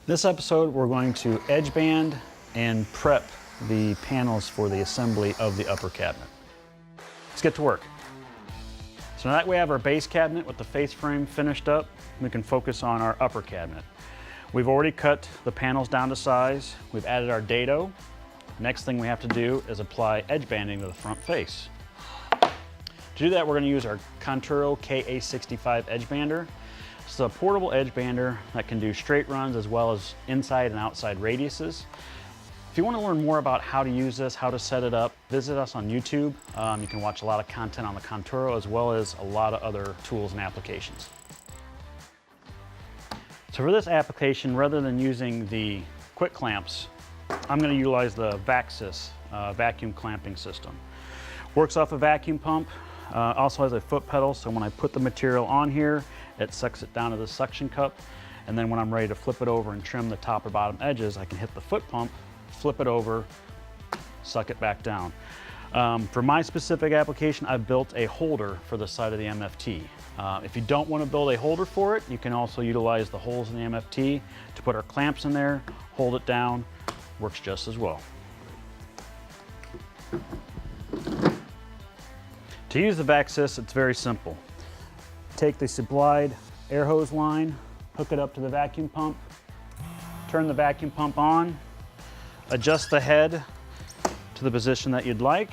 This episode, we're going to edge band and prep the panels for the assembly of the upper cabinet. Let's get to work. So now that we have our base cabinet with the face frame finished up, we can focus on our upper cabinet. We've already cut the panels down to size. We've added our dado. Next thing we have to do is apply edge banding to the front face. To do that, we're going to use our CONTURO KA65 edge bander. It's a portable edge bander that can do straight runs as well as inside and outside radiuses. If you want to learn more about how to use this, how to set it up, visit us on YouTube. You can watch a lot of content on the CONTURO as well as a lot of other tools and applications. So for this application, rather than using the quick clamps, I'm going to utilize the VACSYS vacuum clamping system. Works off a vacuum pump, also has a foot pedal, so when I put the material on here, it sucks it down to the suction cup, and then when I'm ready to flip it over and trim the top or bottom edges, I can hit the foot pump, flip it over, suck it back down. For my specific application, I've built a holder for the side of the MFT. If you don't want to build a holder for it, you can also utilize the holes in the MFT to put our clamps in there, hold it down, works just as well. To use the VACSYS, it's very simple. Take the supplied air hose line, hook it up to the vacuum pump, turn the vacuum pump on, adjust the head to the position that you'd like,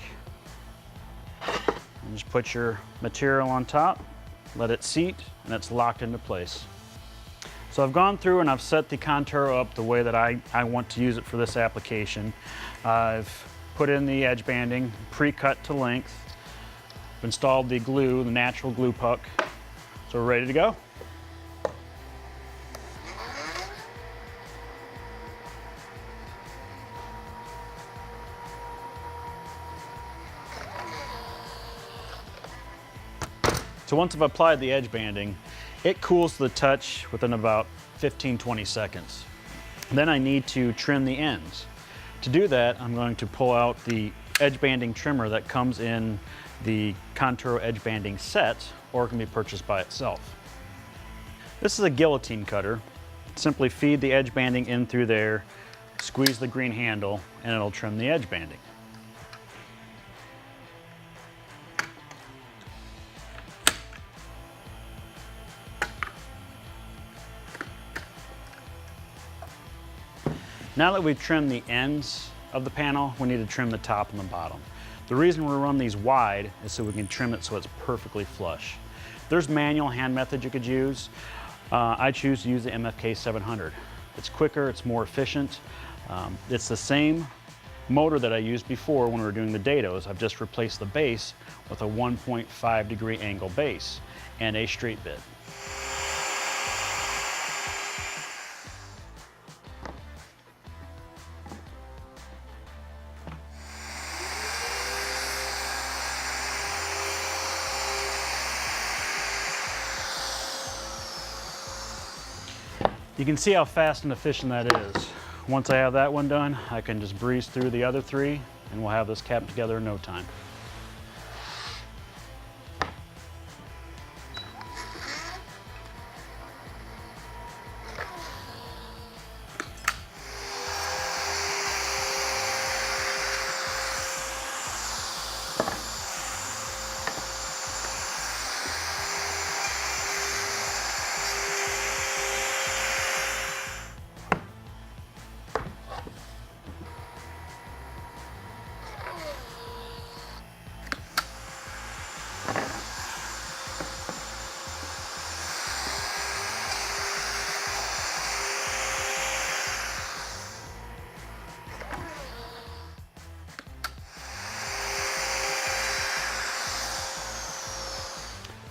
and just put your material on top, let it seat, and it's locked into place. So I've gone through and I've set the CONTURO up the way that I want to use it for this application. I've put in the edge banding, pre-cut to length, installed the glue, the natural glue puck, so we're ready to go. So once I've applied the edge banding, it cools to the touch within about 15-20 seconds. Then I need to trim the ends. To do that, I'm going to pull out the edge banding trimmer that comes in the CONTURO edge banding set, or it can be purchased by itself. This is a guillotine cutter. Simply feed the edge banding in through there, squeeze the green handle, and it'll trim the edge banding. Now that we've trimmed the ends of the panel, we need to trim the top and the bottom. The reason we run these wide is so we can trim it so it's perfectly flush. There's manual hand methods you could use. I choose to use the MFK 700. It's quicker, it's more efficient. It's the same motor that I used before when we were doing the dados. I've just replaced the base with a 1.5 degree angle base and a straight bit. You can see how fast and efficient that is. Once I have that one done, I can just breeze through the other three and we'll have this capped together in no time.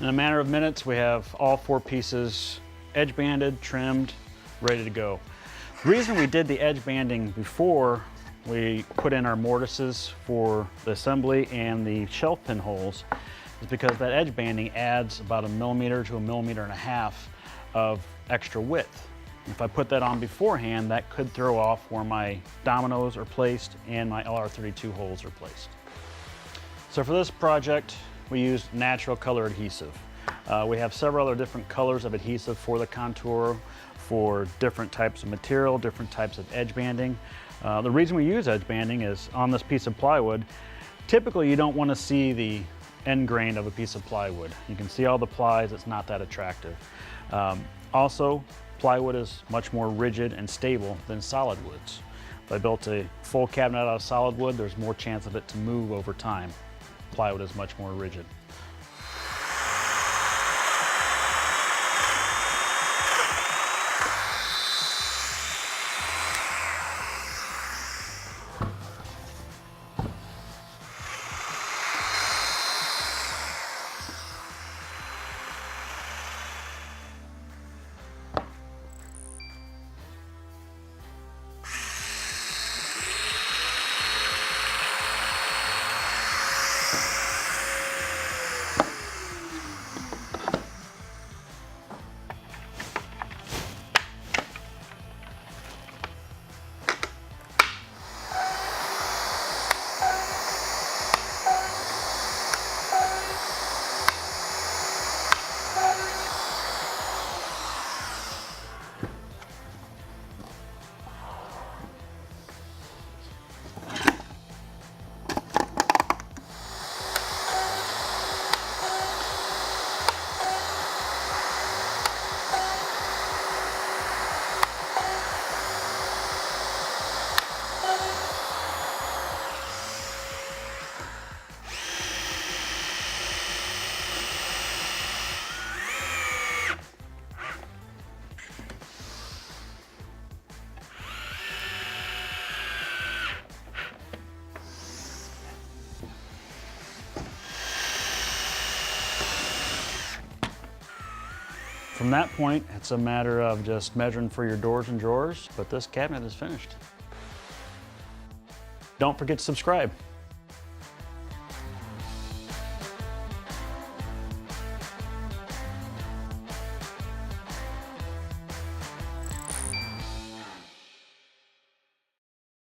In a matter of minutes, we have all 4 pieces edge banded, trimmed, ready to go. The reason we did the edge banding before we put in our mortises for the assembly and the shelf pin holes is because that edge banding adds about 1 millimeter to 1.5 millimeters of extra width. If I put that on beforehand, that could throw off where my dominoes are placed and my LR32 holes are placed. So for this project, we used natural color adhesive. We have several other different colors of adhesive for the CONTURO. for different types of material, different types of edge banding. The reason we use edge banding is on this piece of plywood, typically you don't want to see the end grain of a piece of plywood. You can see all the plies, it's not that attractive. Also, plywood is much more rigid and stable than solid woods. If I built a full cabinet out of solid wood, there's more chance of it to move over time. Plywood is much more rigid. From that point, it's a matter of just measuring for your doors and drawers, but this cabinet is finished. Don't forget to subscribe.